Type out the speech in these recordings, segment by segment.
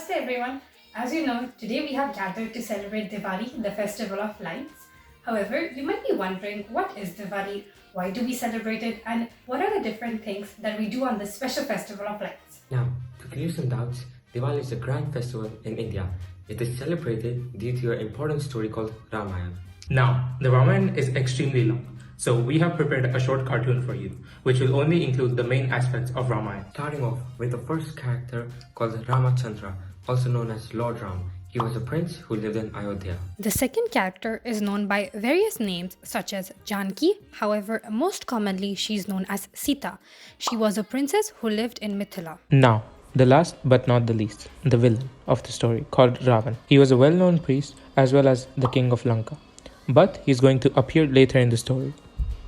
Namaste everyone. As you know, today we have gathered to celebrate Diwali, the festival of lights. However, you might be wondering, what is Diwali? Why do we celebrate it? And what are the different things that we do on this special festival of lights? Now, to clear some doubts, Diwali is a grand festival in India. It is celebrated due to an important story called Ramayana. Now, the Ramayana is extremely long, so we have prepared a short cartoon for you, which will only include the main aspects of Ramayana. Starting off with the first character called Ramachandra, also known as Lord Ram. He was a prince who lived in Ayodhya. The second character is known by various names such as Janki. However, most commonly she is known as Sita. She was a princess who lived in Mithila. Now, the last but not the least, the villain of the story called Ravan. He was a well-known priest as well as the king of Lanka, but he's going to appear later in the story.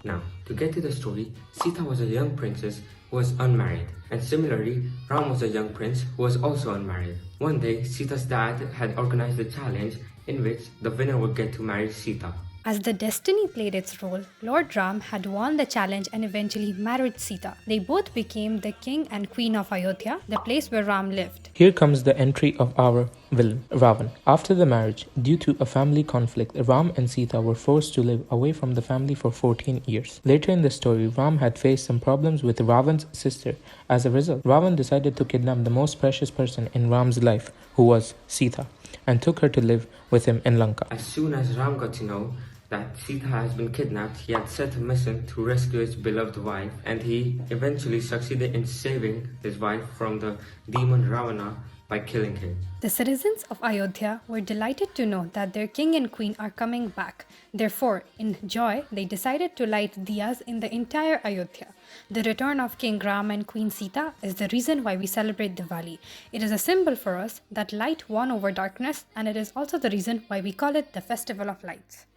Now, to get to the story, Sita was a young princess who was unmarried, and similarly, Ram was a young prince who was also unmarried. One day, Sita's dad had organized a challenge in which the winner would get to marry Sita. As the destiny played its role, Lord Ram had won the challenge and eventually married Sita. They both became the king and queen of Ayodhya, the place where Ram lived. Here comes the entry of our villain, Ravan. After the marriage, due to a family conflict, Ram and Sita were forced to live away from the family for 14 years. Later in the story, Ram had faced some problems with Ravan's sister. As a result, Ravan decided to kidnap the most precious person in Ram's life, who was Sita, and took her to live with him in Lanka. As soon as Ram got to know that Sita has been kidnapped, he had set a mission to rescue his beloved wife, and he eventually succeeded in saving his wife from the demon Ravana by killing him. The citizens of Ayodhya were delighted to know that their king and queen are coming back. Therefore, in joy, they decided to light diyas in the entire Ayodhya. The return of King Ram and Queen Sita is the reason why we celebrate Diwali. It is a symbol for us that light won over darkness, and it is also the reason why we call it the Festival of Lights.